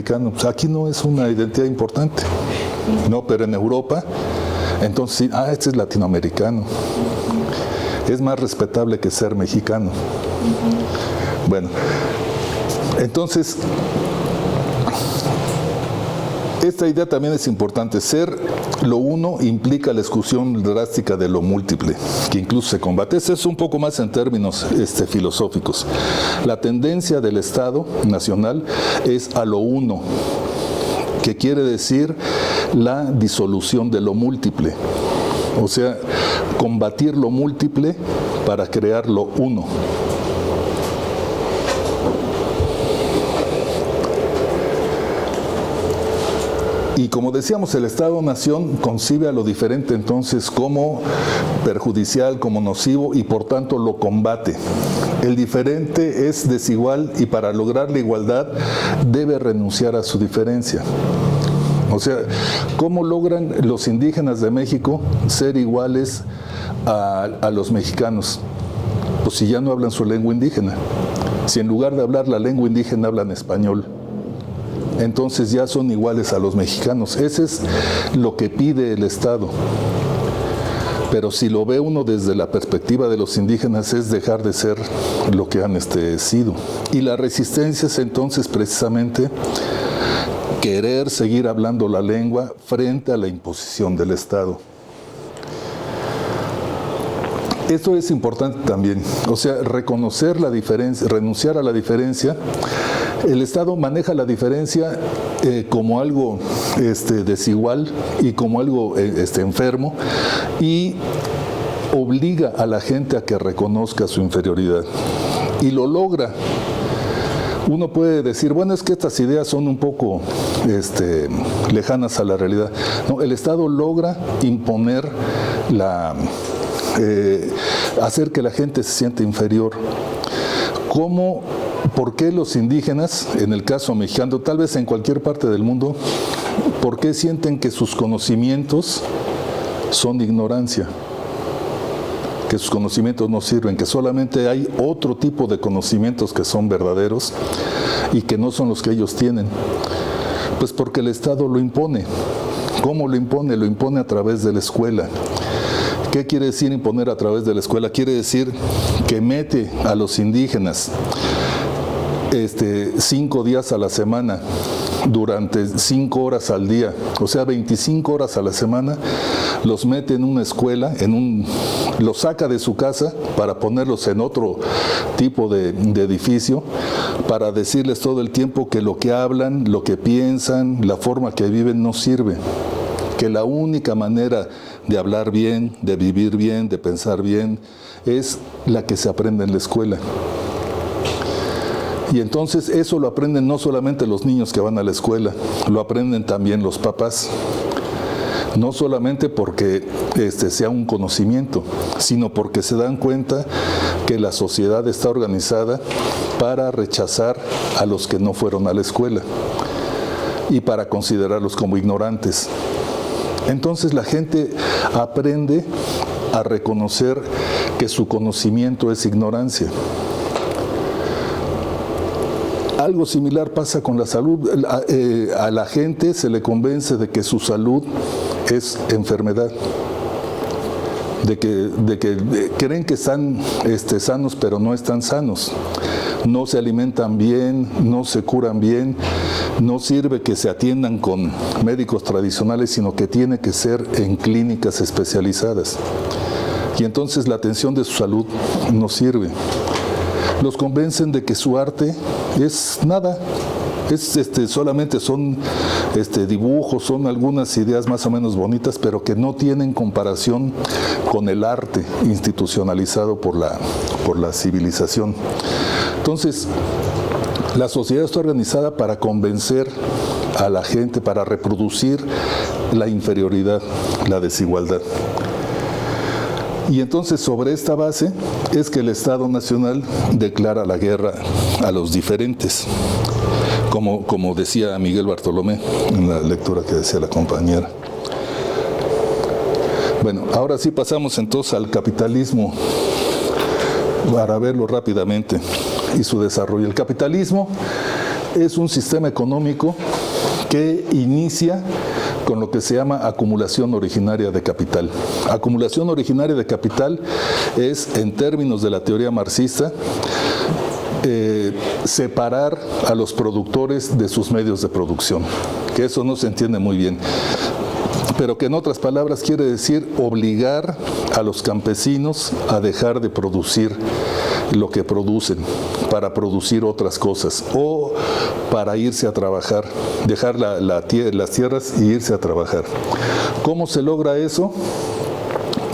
mexicano. Pues aquí no es una identidad importante, no, pero en Europa, entonces sí, este es latinoamericano. Es más respetable que ser mexicano. Bueno, entonces, esta idea también es importante. Ser lo uno implica la exclusión drástica de lo múltiple, que incluso se combate. Eso es un poco más en términos filosóficos. La tendencia del Estado nacional es a lo uno, que quiere decir la disolución de lo múltiple. O sea, combatir lo múltiple para crear lo uno. Y como decíamos, el Estado-Nación concibe a lo diferente entonces como perjudicial, como nocivo, y por tanto lo combate. El diferente es desigual y para lograr la igualdad debe renunciar a su diferencia. O sea, ¿cómo logran los indígenas de México ser iguales a los mexicanos? Pues si ya no hablan su lengua indígena. Si en lugar de hablar la lengua indígena hablan español, entonces ya son iguales a los mexicanos. Ese es lo que pide el Estado. Pero si lo ve uno desde la perspectiva de los indígenas, es dejar de ser lo que han sido. Y la resistencia es entonces precisamente querer seguir hablando la lengua frente a la imposición del Estado. Esto es importante también, o sea, reconocer la diferencia, renunciar a la diferencia. El Estado maneja la diferencia como algo desigual y como algo enfermo, y obliga a la gente a que reconozca su inferioridad. Y lo logra. Uno puede decir, bueno, es que estas ideas son un poco lejanas a la realidad. No, el Estado logra imponer hacer que la gente se sienta inferior. ¿Por qué los indígenas, en el caso mexicano, tal vez en cualquier parte del mundo, por qué sienten que sus conocimientos son ignorancia? Que sus conocimientos no sirven, que solamente hay otro tipo de conocimientos que son verdaderos y que no son los que ellos tienen. Pues porque el Estado lo impone. ¿Cómo lo impone? Lo impone a través de la escuela. ¿Qué quiere decir imponer a través de la escuela? Quiere decir que mete a los indígenas 5 días a la semana, durante 5 horas al día, o sea, 25 horas a la semana, los mete en una escuela, los saca de su casa para ponerlos en otro tipo de edificio, para decirles todo el tiempo que lo que hablan, lo que piensan, la forma que viven no sirve, que la única manera de hablar bien, de vivir bien, de pensar bien, es la que se aprende en la escuela. Y entonces eso lo aprenden no solamente los niños que van a la escuela, lo aprenden también los papás. No solamente porque sea un conocimiento, sino porque se dan cuenta que la sociedad está organizada para rechazar a los que no fueron a la escuela y para considerarlos como ignorantes. Entonces la gente aprende a reconocer que su conocimiento es ignorancia. Algo similar pasa con la salud. A la gente se le convence de que su salud es enfermedad, de que creen que están sanos, pero no están sanos. No se alimentan bien, no se curan bien, no sirve que se atiendan con médicos tradicionales, sino que tiene que ser en clínicas especializadas. Y entonces la atención de su salud no sirve. Los convencen de que su arte es nada, solamente son dibujos, son algunas ideas más o menos bonitas, pero que no tienen comparación con el arte institucionalizado por la civilización. Entonces, la sociedad está organizada para convencer a la gente, para reproducir la inferioridad, la desigualdad. Y entonces sobre esta base es que el Estado Nacional declara la guerra a los diferentes, como decía Miguel Bartolomé en la lectura que decía la compañera. Bueno, ahora sí pasamos entonces al capitalismo para verlo rápidamente y su desarrollo. El capitalismo es un sistema económico que inicia con lo que se llama acumulación originaria de capital. Acumulación originaria de capital es, en términos de la teoría marxista, separar a los productores de sus medios de producción, que eso no se entiende muy bien, pero que en otras palabras quiere decir obligar a los campesinos a dejar de producir lo que producen para producir otras cosas o para irse a trabajar, dejar las tierras y irse a trabajar. ¿Cómo se logra eso?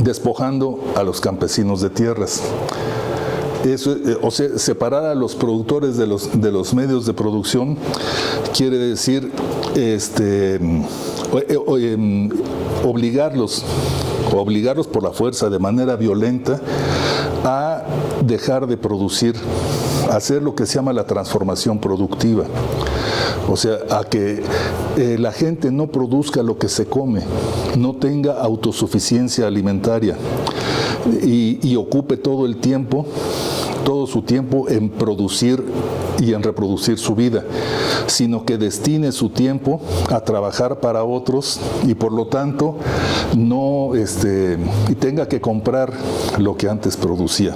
Despojando a los campesinos de tierras. Eso, o sea, separar a los productores de los medios de producción quiere decir obligarlos por la fuerza, de manera violenta, a dejar de producir, hacer lo que se llama la transformación productiva. O sea, a que la gente no produzca lo que se come, no tenga autosuficiencia alimentaria y ocupe todo su tiempo en producir y en reproducir su vida, sino que destine su tiempo a trabajar para otros y por lo tanto no y tenga que comprar lo que antes producía.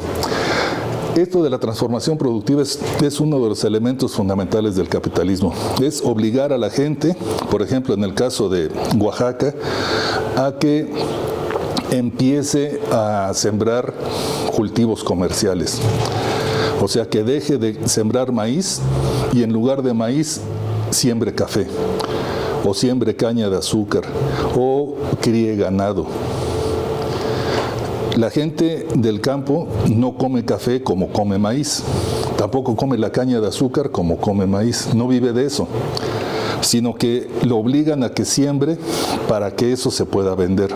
Esto de la transformación productiva es uno de los elementos fundamentales del capitalismo. Es obligar a la gente, por ejemplo en el caso de Oaxaca, a que empiece a sembrar cultivos comerciales. O sea, que deje de sembrar maíz y en lugar de maíz siembre café, o siembre caña de azúcar, o críe ganado. La gente del campo no come café como come maíz, tampoco come la caña de azúcar como come maíz, no vive de eso, sino que lo obligan a que siembre para que eso se pueda vender.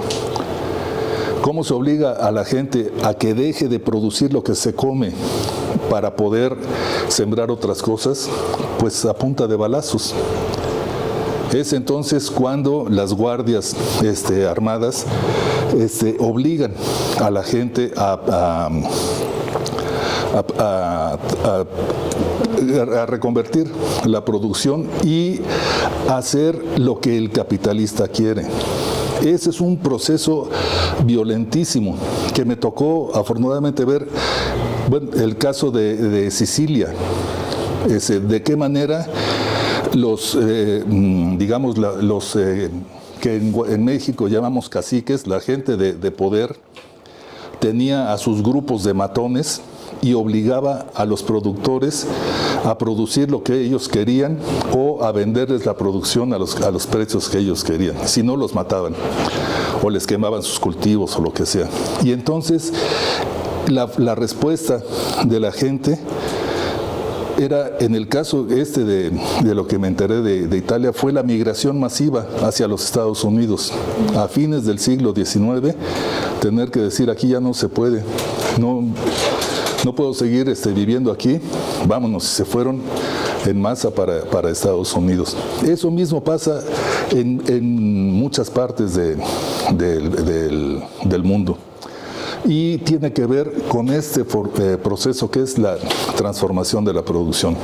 ¿Cómo se obliga a la gente a que deje de producir lo que se come para poder sembrar otras cosas? Pues a punta de balazos. Es entonces cuando las guardias armadas obligan a la gente a reconvertir la producción y hacer lo que el capitalista quiere. Ese es un proceso violentísimo que me tocó afortunadamente ver, el caso de Sicilia, de qué manera los que en México llamamos caciques, la gente de poder, tenía a sus grupos de matones y obligaba a los productores a producir lo que ellos querían o a venderles la producción a los precios que ellos querían. Si no, los mataban o les quemaban sus cultivos o lo que sea. Y entonces la respuesta de la gente era, en el caso de lo que me enteré de Italia, fue la migración masiva hacia los Estados Unidos. A fines del siglo XIX, tener que decir, aquí ya no se puede, no puedo seguir viviendo aquí, vámonos, y se fueron en masa para Estados Unidos. Eso mismo pasa en muchas partes del mundo. Y tiene que ver con este proceso que es la transformación de la producción.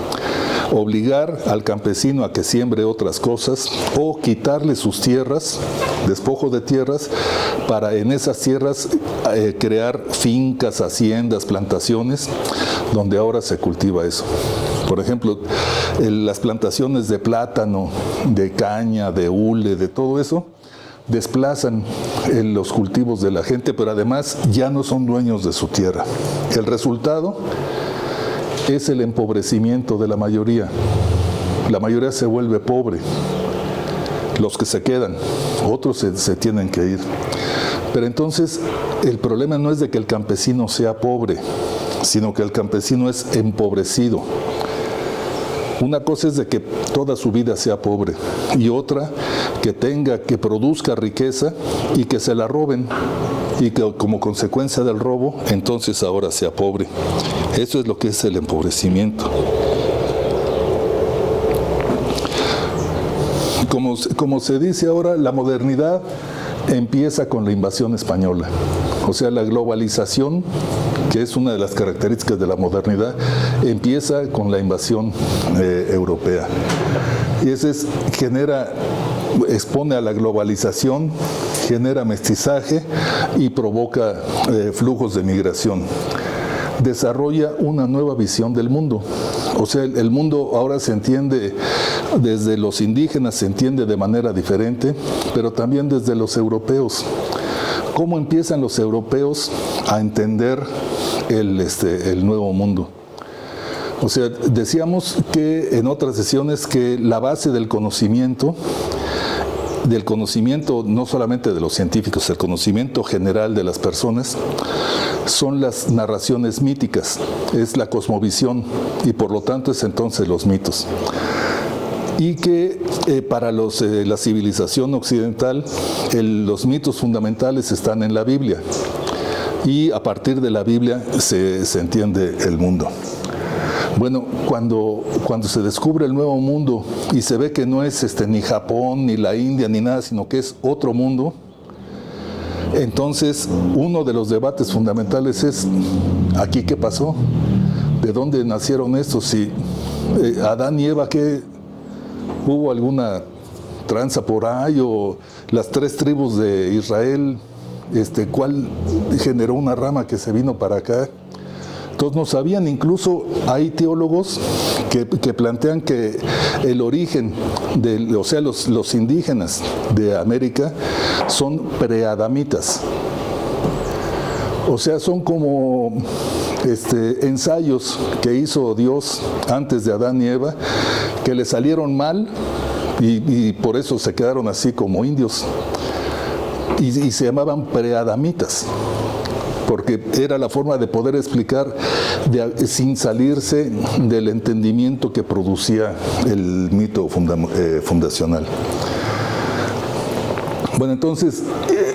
Obligar al campesino a que siembre otras cosas o quitarle sus tierras, despojo de tierras, para en esas tierras crear fincas, haciendas, plantaciones, donde ahora se cultiva eso. Por ejemplo, las plantaciones de plátano, de caña, de hule, de todo eso, desplazan los cultivos de la gente, pero además ya no son dueños de su tierra. El resultado es el empobrecimiento de la mayoría. La mayoría se vuelve pobre. Los que se quedan, otros se tienen que ir. Pero entonces el problema no es de que el campesino sea pobre, sino que el campesino es empobrecido. Una cosa es de que toda su vida sea pobre y otra que produzca riqueza y que se la roben y que como consecuencia del robo entonces ahora sea pobre. Eso es lo que es el empobrecimiento. Como se dice ahora, la modernidad empieza con la invasión española. O sea, la globalización, que es una de las características de la modernidad, empieza con la invasión europea. Y ese expone a la globalización, genera mestizaje y provoca flujos de migración. Desarrolla una nueva visión del mundo. O sea, el mundo ahora se entiende, desde los indígenas se entiende de manera diferente, pero también desde los europeos. ¿Cómo empiezan los europeos a entender el nuevo mundo? O sea, decíamos que en otras sesiones que la base del conocimiento no solamente de los científicos, el conocimiento general de las personas, son las narraciones míticas, es la cosmovisión y por lo tanto es entonces los mitos. Y que para la civilización occidental los mitos fundamentales están en la Biblia y a partir de la Biblia se entiende el mundo. Bueno, cuando se descubre el nuevo mundo y se ve que no es ni Japón, ni la India, ni nada, sino que es otro mundo, entonces uno de los debates fundamentales es, ¿aquí qué pasó? ¿De dónde nacieron estos? Si Adán y Eva, ¿qué? ¿Hubo alguna tranza por ahí? ¿O las 3 tribus de Israel? ¿Cuál generó una rama que se vino para acá? Entonces no sabían. Incluso hay teólogos que plantean que el origen, o sea, los indígenas de América son preadamitas. O sea, son como ensayos que hizo Dios antes de Adán y Eva, que le salieron mal y por eso se quedaron así como indios. Y se llamaban preadamitas, porque era la forma de poder explicar sin salirse del entendimiento que producía el mito fundacional. Bueno, entonces,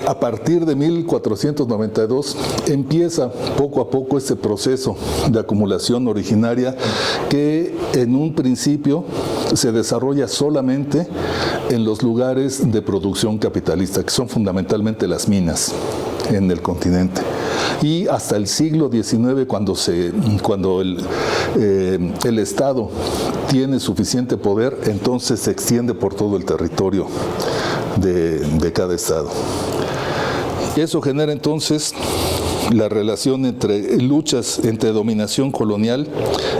a partir de 1492 empieza poco a poco este proceso de acumulación originaria que en un principio se desarrolla solamente en los lugares de producción capitalista, que son fundamentalmente las minas en el continente. Y hasta el siglo XIX, cuando el Estado tiene suficiente poder, entonces se extiende por todo el territorio de cada estado. Eso genera entonces la relación entre luchas entre dominación colonial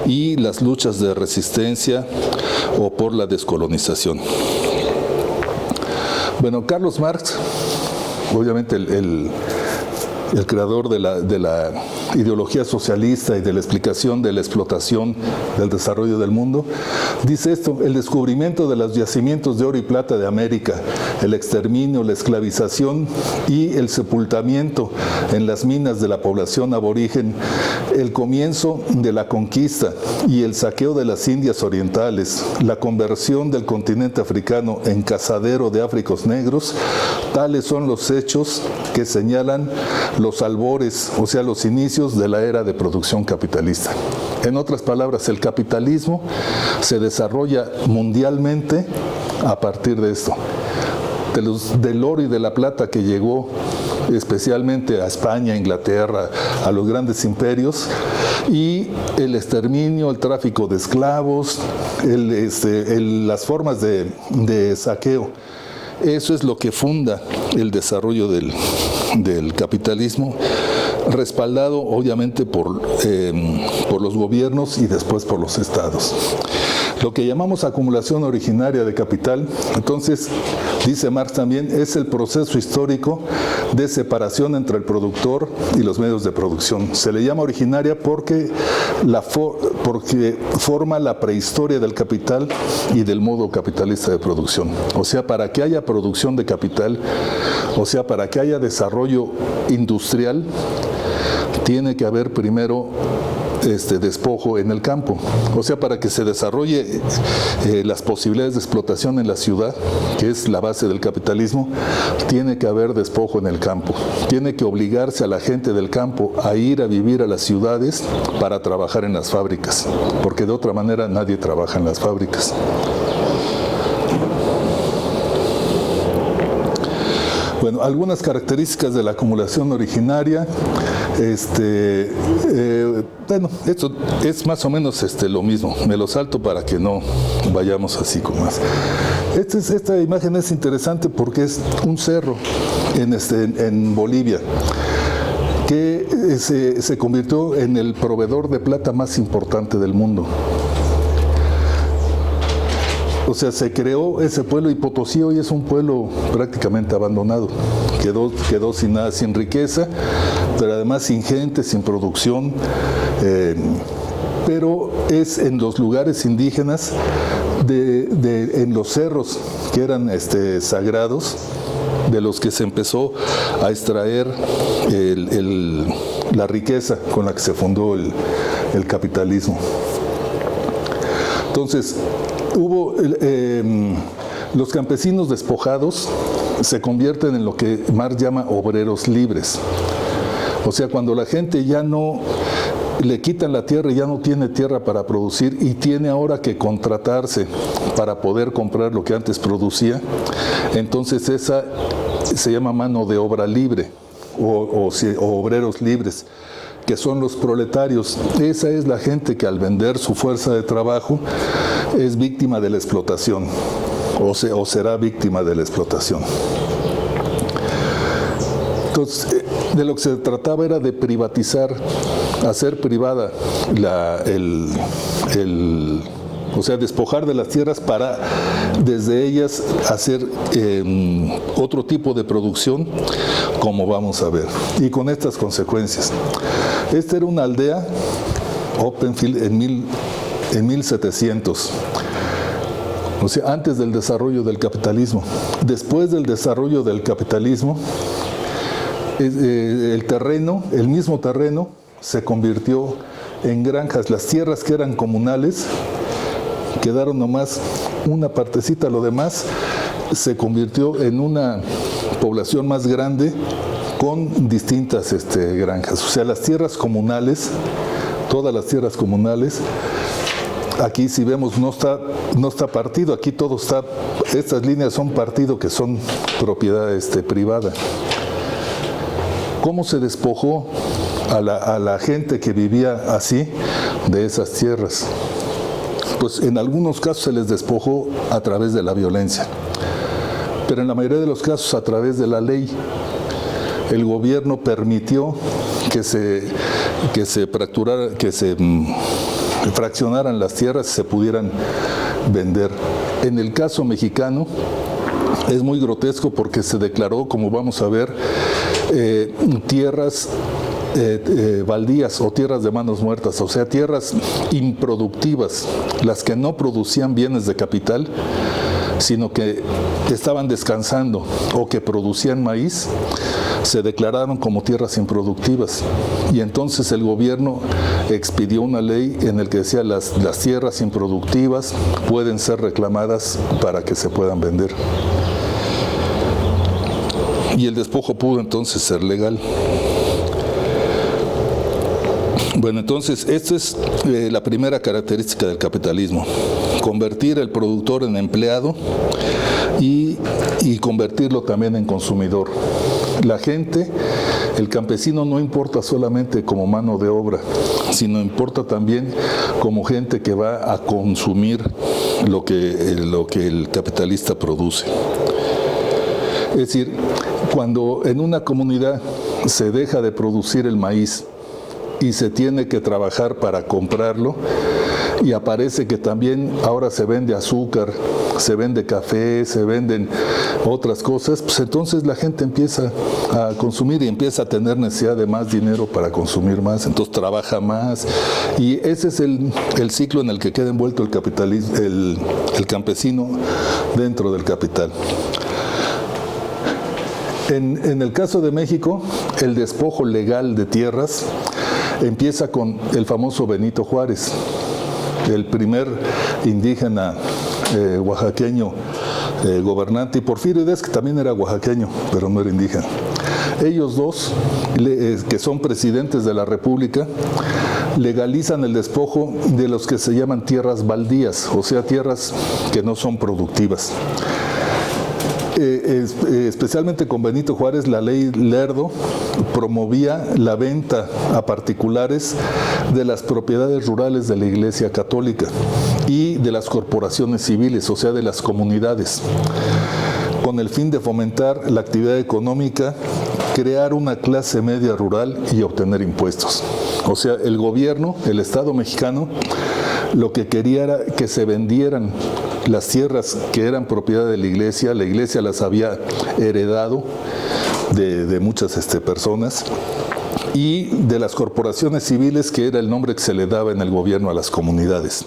y las luchas de resistencia o por la descolonización. Bueno, Carlos Marx, obviamente el creador de la ideología socialista y de la explicación de la explotación del desarrollo del mundo, dice esto: el descubrimiento de los yacimientos de oro y plata de América, el exterminio, la esclavización y el sepultamiento en las minas de la población aborigen, el comienzo de la conquista y el saqueo de las Indias orientales, la conversión del continente africano en cazadero de áfricos negros, tales son los hechos que señalan los albores, o sea, los inicios de la era de producción capitalista. En otras palabras, el capitalismo se desarrolla mundialmente a partir de esto. Del oro y de la plata que llegó especialmente a España, a Inglaterra, a los grandes imperios, y el exterminio, el tráfico de esclavos, las formas de saqueo. Eso es lo que funda el desarrollo del capitalismo, respaldado obviamente por los gobiernos y después por los estados. Lo que llamamos acumulación originaria de capital, entonces, dice Marx también, es el proceso histórico de separación entre el productor y los medios de producción. Se le llama originaria porque forma la prehistoria del capital y del modo capitalista de producción. O sea, para que haya producción de capital, o sea, para que haya desarrollo industrial, tiene que haber primero despojo en el campo. O sea, para que se desarrolle las posibilidades de explotación en la ciudad, que es la base del capitalismo, tiene que haber despojo en el campo. Tiene que obligarse a la gente del campo a ir a vivir a las ciudades para trabajar en las fábricas, porque de otra manera nadie trabaja en las fábricas. Bueno, algunas características de la acumulación originaria Bueno, esto es más o menos lo mismo. Me lo salto para que no vayamos así con más. Esta imagen es interesante porque es un cerro en Bolivia que se convirtió en el proveedor de plata más importante del mundo. O sea, se creó ese pueblo y Potosí hoy es un pueblo prácticamente abandonado. Quedó sin nada, sin riqueza, pero además sin gente, sin producción. Pero es en los lugares indígenas, en los cerros que eran sagrados, de los que se empezó a extraer la riqueza con la que se fundó el capitalismo. Entonces, los campesinos despojados se convierten en lo que Marx llama obreros libres. O sea, cuando la gente ya no le quitan la tierra y ya no tiene tierra para producir y tiene ahora que contratarse para poder comprar lo que antes producía, entonces esa se llama mano de obra libre o obreros libres, que son los proletarios. Esa es la gente que al vender su fuerza de trabajo es víctima de la explotación o será víctima de la explotación. Entonces, de lo que se trataba era de privatizar, hacer privada o sea, despojar de las tierras para desde ellas hacer otro tipo de producción, como vamos a ver, y con estas consecuencias. Esta era una aldea, Oppenfield, en 1700. O sea, antes del desarrollo del capitalismo. Después del desarrollo del capitalismo, el mismo terreno se convirtió en granjas. Las tierras que eran comunales quedaron nomás una partecita, lo demás se convirtió en una población más grande con distintas granjas. O sea, las tierras comunales, todas las tierras comunales, aquí si vemos no está partido, aquí todo está, estas líneas son partido que son propiedad privada. ¿Cómo se despojó a la gente que vivía así de esas tierras? Pues en algunos casos se les despojó a través de la violencia, pero en la mayoría de los casos a través de la ley. El gobierno permitió que se fraccionaran las tierras y se pudieran vender. En el caso mexicano es muy grotesco porque se declaró, como vamos a ver, tierras baldías o tierras de manos muertas, o sea, tierras improductivas, las que no producían bienes de capital, sino que estaban descansando o que producían maíz, se declararon como tierras improductivas. Y entonces el gobierno expidió una ley en la que decía las tierras improductivas pueden ser reclamadas para que se puedan vender. Y el despojo pudo entonces ser legal. Bueno, entonces, esta es la primera característica del capitalismo: convertir el productor en empleado y convertirlo también en consumidor. La gente, el campesino no importa solamente como mano de obra, sino importa también como gente que va a consumir lo que el capitalista produce. Es decir, cuando en una comunidad se deja de producir el maíz y se tiene que trabajar para comprarlo, y aparece que también ahora se vende azúcar, se vende café, se venden otras cosas, pues entonces la gente empieza a consumir y empieza a tener necesidad de más dinero para consumir más, entonces trabaja más, y ese es el ciclo en el que queda envuelto el capitalismo, el campesino dentro del capital. En el caso de México, el despojo legal de tierras empieza con el famoso Benito Juárez, el primer indígena oaxaqueño gobernante, y Porfirio Díaz, que también era oaxaqueño, pero no era indígena. Ellos dos, que son presidentes de la República, legalizan el despojo de los que se llaman tierras baldías, o sea, tierras que no son productivas. especialmente con Benito Juárez, la ley Lerdo promovía la venta a particulares de las propiedades rurales de la Iglesia Católica y de las corporaciones civiles, o sea, de las comunidades, con el fin de fomentar la actividad económica, crear una clase media rural y obtener impuestos. O sea, el gobierno, el Estado mexicano, lo que quería era que se vendieran las tierras que eran propiedad de la iglesia las había heredado de muchas personas, y de las corporaciones civiles, que era el nombre que se le daba en el gobierno a las comunidades,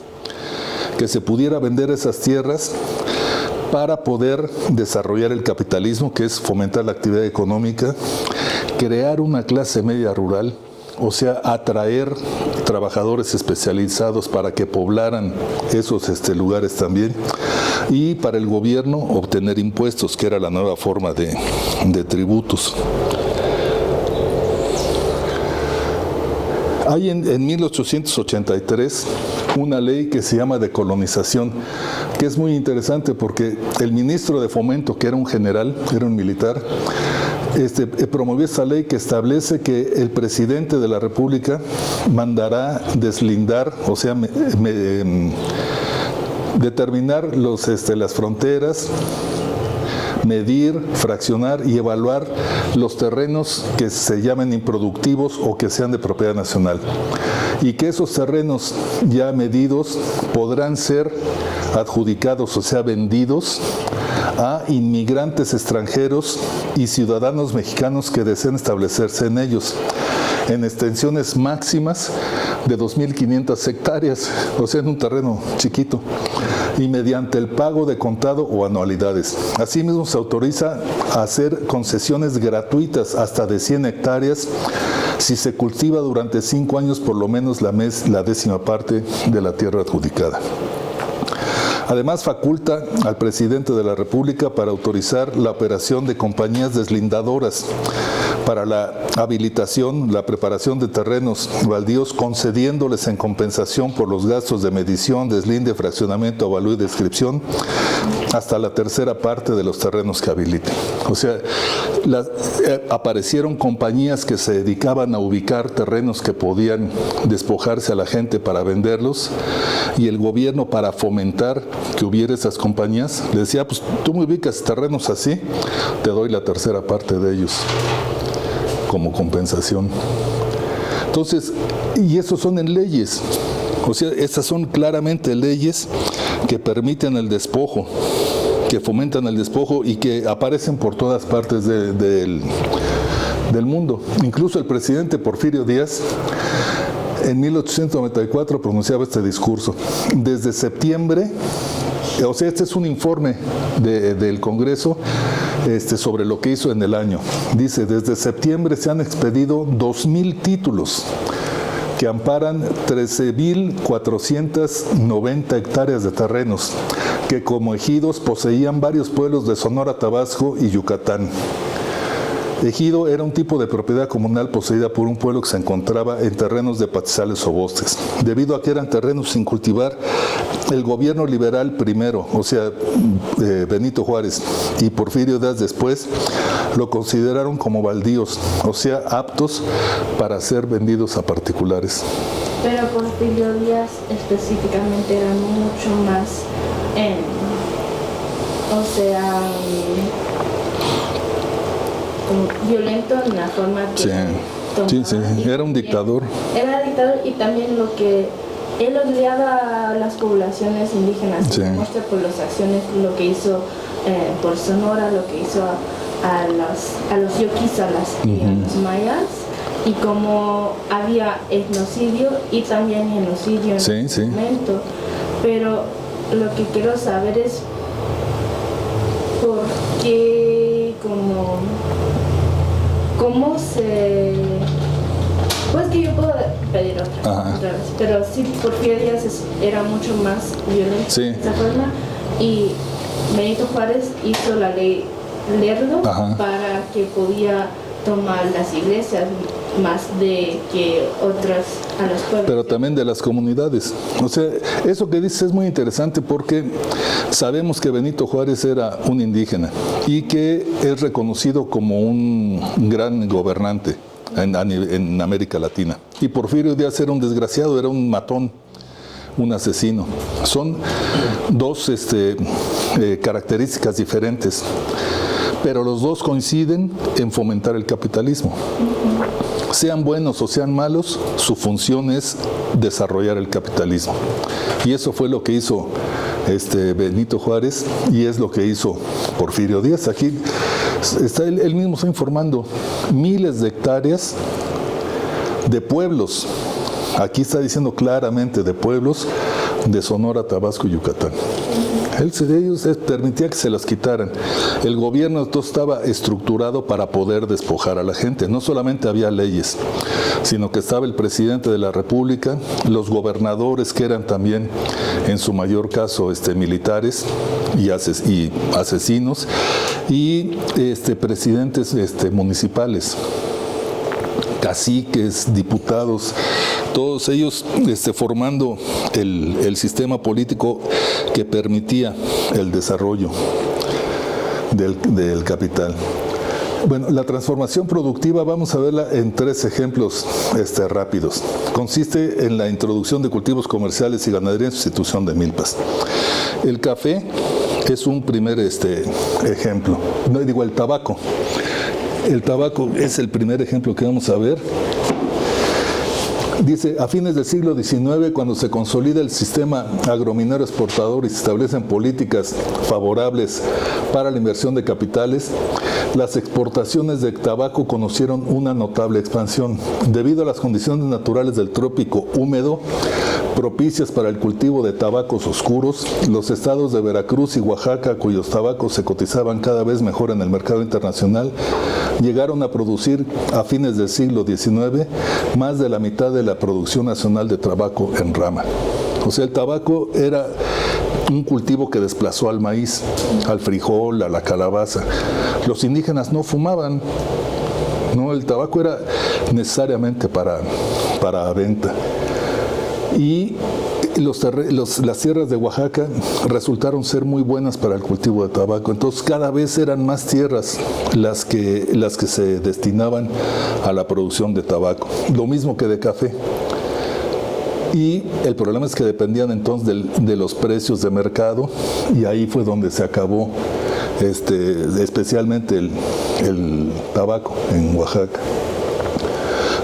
que se pudiera vender esas tierras para poder desarrollar el capitalismo, que es fomentar la actividad económica, crear una clase media rural, o sea, atraer trabajadores especializados para que poblaran esos lugares también, y para el gobierno obtener impuestos, que era la nueva forma de tributos. Hay en 1883 una ley que se llama de colonización, que es muy interesante porque el ministro de Fomento, que era un general, era un militar, promovió esta ley que establece que el presidente de la República mandará deslindar, o sea, determinar las fronteras, medir, fraccionar y evaluar los terrenos que se llamen improductivos o que sean de propiedad nacional, y que esos terrenos ya medidos podrán ser adjudicados, o sea, vendidos a inmigrantes extranjeros y ciudadanos mexicanos que deseen establecerse en ellos, en extensiones máximas de 2.500 hectáreas, o sea, en un terreno chiquito, y mediante el pago de contado o anualidades. Asimismo, se autoriza a hacer concesiones gratuitas hasta de 100 hectáreas si se cultiva durante 5 años por lo menos la 10ª parte de la tierra adjudicada. Además, faculta al presidente de la República para autorizar la operación de compañías deslindadoras para la habilitación, la preparación de terrenos baldíos, concediéndoles en compensación por los gastos de medición, deslinde, fraccionamiento, avalúo y descripción, hasta la 3ª parte de los terrenos que habiliten. O sea, aparecieron compañías que se dedicaban a ubicar terrenos que podían despojarse a la gente para venderlos, y el gobierno, para fomentar que hubiera esas compañías, le decía, pues tú me ubicas terrenos así, te doy la 3ª parte de ellos como compensación. Entonces, y esos son en leyes, o sea, estas son claramente leyes que permiten el despojo, que fomentan el despojo y que aparecen por todas partes del mundo. Incluso el presidente Porfirio Díaz en 1894 pronunciaba este discurso. Desde septiembre, o sea, este es un informe del Congreso sobre lo que hizo en el año. Dice, desde septiembre se han expedido 2.000 títulos que amparan 13.490 hectáreas de terrenos, que como ejidos poseían varios pueblos de Sonora, Tabasco y Yucatán. Ejido era un tipo de propiedad comunal poseída por un pueblo que se encontraba en terrenos de pastizales o bosques. Debido a que eran terrenos sin cultivar, el gobierno liberal primero, o sea, Benito Juárez, y Porfirio Díaz después, lo consideraron como baldíos, o sea, aptos para ser vendidos a particulares. Pero Porfirio Díaz específicamente era mucho más, violento en la forma que sí, era un dictador. Era dictador, y también lo que él odiaba a las poblaciones indígenas, se muestra por las acciones, lo que hizo por Sonora, lo que hizo a los yoquisalas y a los mayas, y como había etnocidio y también genocidio en ese momento. Pero lo que quiero saber es por qué, cómo se... Pues que yo puedo pedir otra vez, pero sí, Porfirio Díaz era mucho más violento de esa forma, y Benito Juárez hizo la ley Lerdo para que podía toma las iglesias más de que otras a los pueblos. Pero también de las comunidades. O sea, eso que dices es muy interesante porque sabemos que Benito Juárez era un indígena y que es reconocido como un gran gobernante en América Latina. Y Porfirio Díaz era un desgraciado, era un matón, un asesino. Son dos características diferentes, pero los dos coinciden en fomentar el capitalismo. Sean buenos o sean malos, su función es desarrollar el capitalismo. Y eso fue lo que hizo Benito Juárez y es lo que hizo Porfirio Díaz. Aquí está, él mismo está informando miles de hectáreas de pueblos. Aquí está diciendo claramente de pueblos de Sonora, Tabasco y Yucatán. Ellos permitía que se las quitaran. El gobierno entonces estaba estructurado para poder despojar a la gente. No solamente había leyes, sino que estaba el presidente de la República, los gobernadores que eran también, en su mayor caso, militares y asesinos, y presidentes municipales, caciques, diputados, todos ellos formando el sistema político que permitía el desarrollo del capital. Bueno, la transformación productiva vamos a verla en 3 ejemplos rápidos. Consiste en la introducción de cultivos comerciales y ganadería en sustitución de milpas. El café es un primer ejemplo. No digo el tabaco. El tabaco es el primer ejemplo que vamos a ver. Dice, a fines del siglo XIX, cuando se consolida el sistema agrominero exportador y se establecen políticas favorables para la inversión de capitales, las exportaciones de tabaco conocieron una notable expansión. Debido a las condiciones naturales del trópico húmedo, propicias para el cultivo de tabacos oscuros, los estados de Veracruz y Oaxaca, cuyos tabacos se cotizaban cada vez mejor en el mercado internacional, llegaron a producir a fines del siglo XIX más de la mitad de la producción nacional de tabaco en rama. O sea, el tabaco era un cultivo que desplazó al maíz, al frijol, a la calabaza. Los indígenas no fumaban, no, el tabaco era necesariamente para venta. Y las tierras de Oaxaca resultaron ser muy buenas para el cultivo de tabaco. Entonces cada vez eran más tierras las que se destinaban a la producción de tabaco. Lo mismo que de café. Y el problema es que dependían entonces de los precios de mercado, y ahí fue donde se acabó especialmente el tabaco en Oaxaca.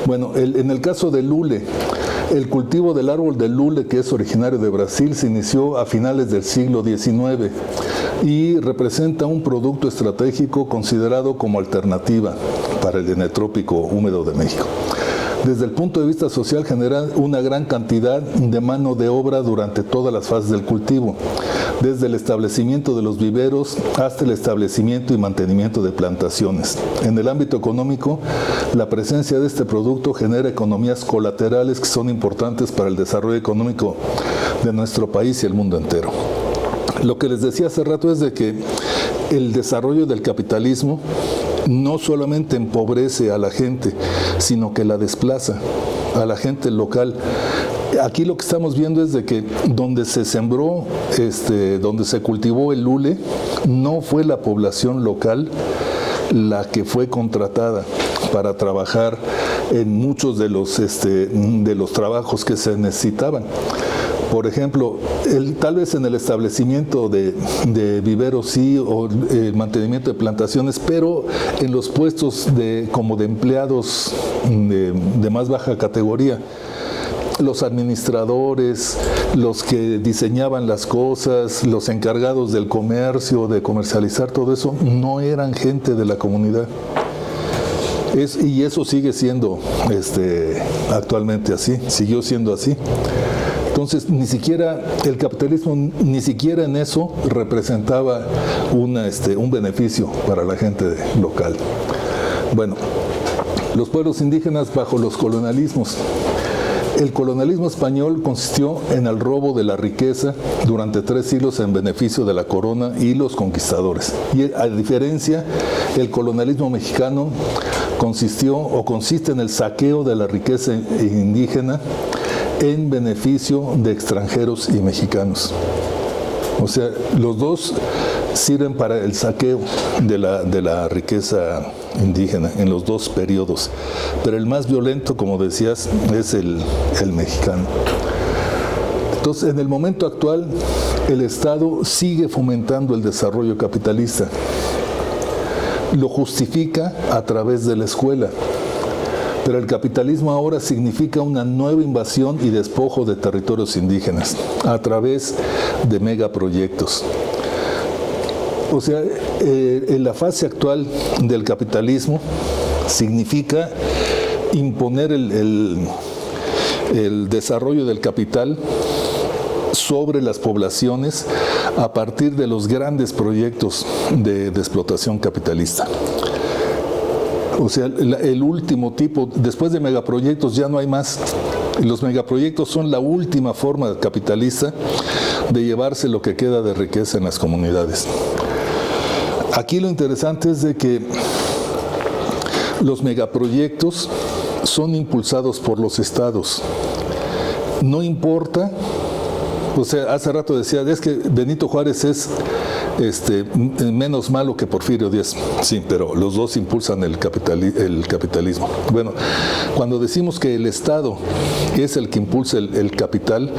Bueno, en el caso del lule, el cultivo del árbol del lule, que es originario de Brasil, se inició a finales del siglo XIX y representa un producto estratégico considerado como alternativa para el enetrópico húmedo de México. Desde el punto de vista social, genera una gran cantidad de mano de obra durante todas las fases del cultivo, desde el establecimiento de los viveros hasta el establecimiento y mantenimiento de plantaciones. En el ámbito económico, la presencia de este producto genera economías colaterales que son importantes para el desarrollo económico de nuestro país y el mundo entero. Lo que les decía hace rato es de que el desarrollo del capitalismo no solamente empobrece a la gente, sino que la desplaza a la gente local. Aquí lo que estamos viendo es de que donde se sembró, donde se cultivó el lule, no fue la población local la que fue contratada para trabajar en muchos de los trabajos que se necesitaban. Por ejemplo, tal vez en el establecimiento de viveros sí, o el mantenimiento de plantaciones, pero en los puestos como de empleados de más baja categoría, los administradores, los que diseñaban las cosas, los encargados del comercio, de comercializar todo eso, no eran gente de la comunidad. Y eso sigue siendo actualmente así, siguió siendo así. Entonces, ni siquiera el capitalismo, ni siquiera en eso representaba un beneficio para la gente local. Bueno, los pueblos indígenas bajo los colonialismos. El colonialismo español consistió en el robo de la riqueza durante 3 siglos en beneficio de la corona y los conquistadores. Y a diferencia, el colonialismo mexicano consiste en el saqueo de la riqueza indígena en beneficio de extranjeros y mexicanos. O sea, los dos sirven para el saqueo de la riqueza indígena en los dos periodos, pero el más violento, como decías, es el mexicano. Entonces, en el momento actual, el Estado sigue fomentando el desarrollo capitalista. Lo justifica a través de la escuela. Pero el capitalismo ahora significa una nueva invasión y despojo de territorios indígenas a través de megaproyectos. O sea, en la fase actual del capitalismo significa imponer el desarrollo del capital sobre las poblaciones a partir de los grandes proyectos de explotación capitalista. O sea, el último tipo, después de megaproyectos ya no hay más. Los megaproyectos son la última forma capitalista de llevarse lo que queda de riqueza en las comunidades. Aquí lo interesante es de que los megaproyectos son impulsados por los estados. No importa, o sea, hace rato decía, es que Benito Juárez es menos malo que Porfirio Díaz. Sí, pero los dos impulsan el capitalismo. Bueno, cuando decimos que el Estado es el que impulsa el capital,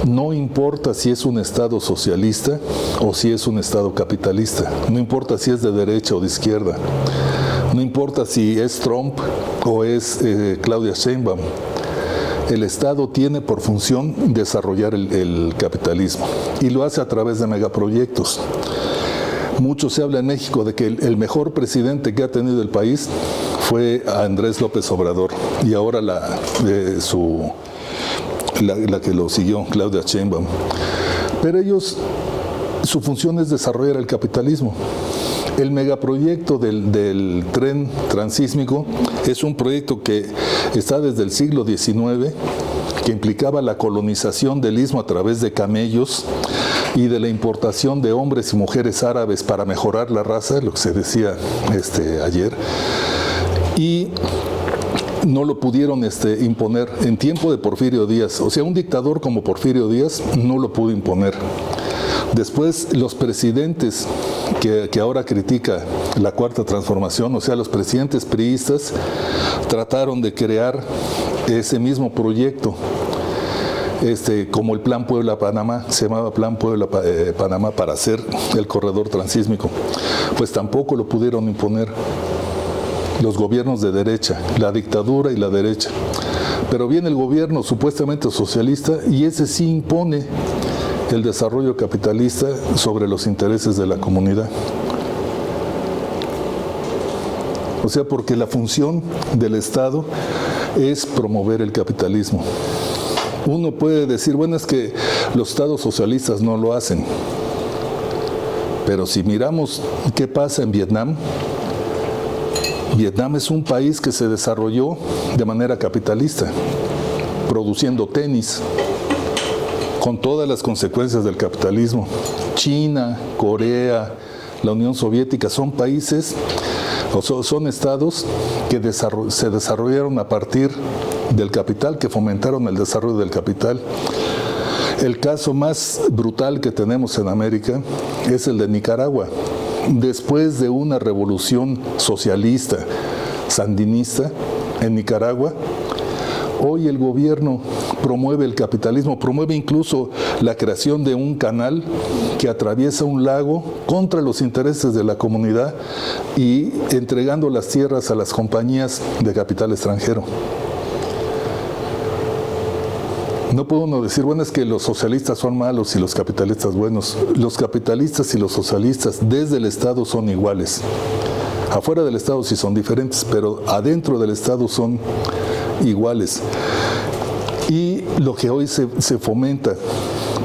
no importa si es un Estado socialista o si es un Estado capitalista. No importa si es de derecha o de izquierda. No importa si es Trump o es Claudia Sheinbaum. El Estado tiene por función desarrollar el capitalismo y lo hace a través de megaproyectos. Mucho se habla en México de que el mejor presidente que ha tenido el país fue Andrés López Obrador y ahora la que lo siguió, Claudia Sheinbaum. Pero su función es desarrollar el capitalismo. El megaproyecto del tren transísmico es un proyecto que está desde el siglo XIX, que implicaba la colonización del istmo a través de camellos y de la importación de hombres y mujeres árabes para mejorar la raza, lo que se decía ayer. Y no lo pudieron imponer en tiempo de Porfirio Díaz. O sea, un dictador como Porfirio Díaz no lo pudo imponer. Después, los presidentes que ahora critica la Cuarta Transformación, o sea, los presidentes priistas, trataron de crear ese mismo proyecto, como el Plan Puebla-Panamá, se llamaba Plan Puebla-Panamá para hacer el corredor transísmico. Pues tampoco lo pudieron imponer los gobiernos de derecha, la dictadura y la derecha. Pero viene el gobierno supuestamente socialista y ese sí impone el desarrollo capitalista sobre los intereses de la comunidad. O sea, porque la función del Estado es promover el capitalismo. Uno puede decir, bueno, es que los estados socialistas no lo hacen. Pero si miramos qué pasa en Vietnam, Vietnam es un país que se desarrolló de manera capitalista, produciendo tenis, con todas las consecuencias del capitalismo. China, Corea, la Unión Soviética son países, son estados que se desarrollaron a partir del capital, que fomentaron el desarrollo del capital. El caso más brutal que tenemos en América es el de Nicaragua. Después de una revolución socialista, sandinista, en Nicaragua, hoy el gobierno promueve el capitalismo, promueve incluso la creación de un canal que atraviesa un lago contra los intereses de la comunidad y entregando las tierras a las compañías de capital extranjero. No puede uno decir, bueno, es que los socialistas son malos y los capitalistas buenos. Los capitalistas y los socialistas desde el Estado son iguales. Afuera del Estado sí son diferentes, pero adentro del Estado son iguales. Y lo que hoy se fomenta,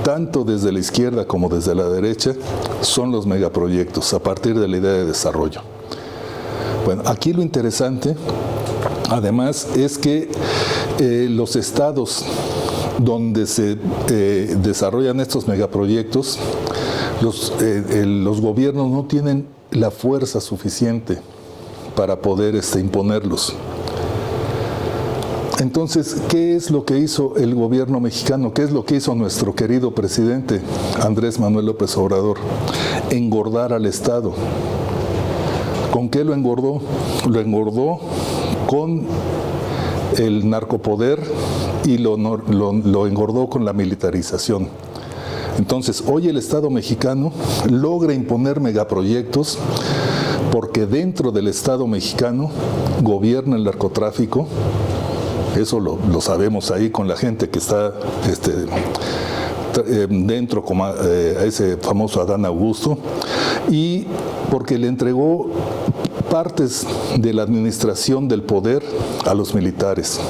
tanto desde la izquierda como desde la derecha, son los megaproyectos, a partir de la idea de desarrollo. Bueno, aquí lo interesante, además, es que los estados donde se desarrollan estos megaproyectos, los gobiernos no tienen la fuerza suficiente para poder imponerlos. Entonces, ¿qué es lo que hizo el gobierno mexicano? ¿Qué es lo que hizo nuestro querido presidente Andrés Manuel López Obrador? Engordar al Estado. ¿Con qué lo engordó? Lo engordó con el narcopoder y lo engordó con la militarización. Entonces, hoy el Estado mexicano logra imponer megaproyectos porque dentro del Estado mexicano gobierna el narcotráfico. Eso lo sabemos ahí con la gente que está dentro, como a ese famoso Adán Augusto, y porque le entregó partes de la administración del poder a los militares.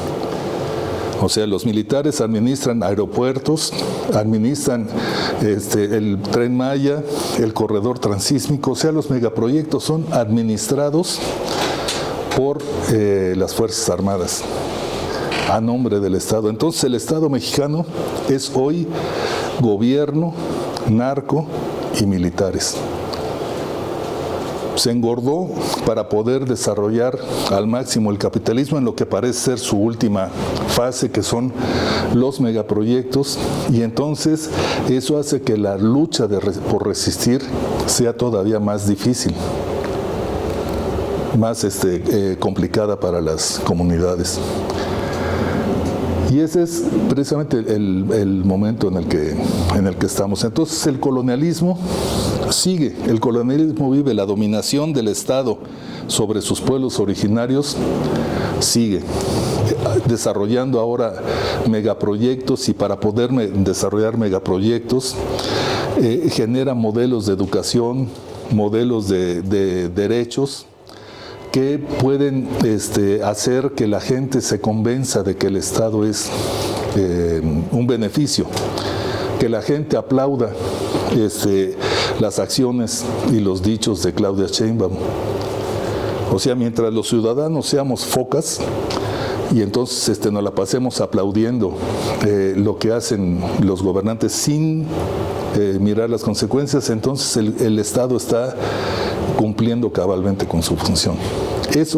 O sea, los militares administran aeropuertos, administran el Tren Maya, el corredor transísmico. O sea, los megaproyectos son administrados por las Fuerzas Armadas a nombre del Estado. Entonces, el Estado mexicano es hoy gobierno, narco y militares. Se engordó para poder desarrollar al máximo el capitalismo en lo que parece ser su última fase, que son los megaproyectos, y entonces eso hace que la lucha por resistir sea todavía más difícil, más complicada para las comunidades. Y ese es precisamente el momento en el que estamos. Entonces el colonialismo sigue, el colonialismo vive, la dominación del Estado sobre sus pueblos originarios sigue, desarrollando ahora megaproyectos, y para poder desarrollar megaproyectos genera modelos de educación, modelos de derechos, que pueden hacer que la gente se convenza de que el Estado es un beneficio, que la gente aplauda las acciones y los dichos de Claudia Sheinbaum. O sea, mientras los ciudadanos seamos focas y entonces nos la pasemos aplaudiendo lo que hacen los gobernantes sin mirar las consecuencias, entonces el Estado está cumpliendo cabalmente con su función. Eso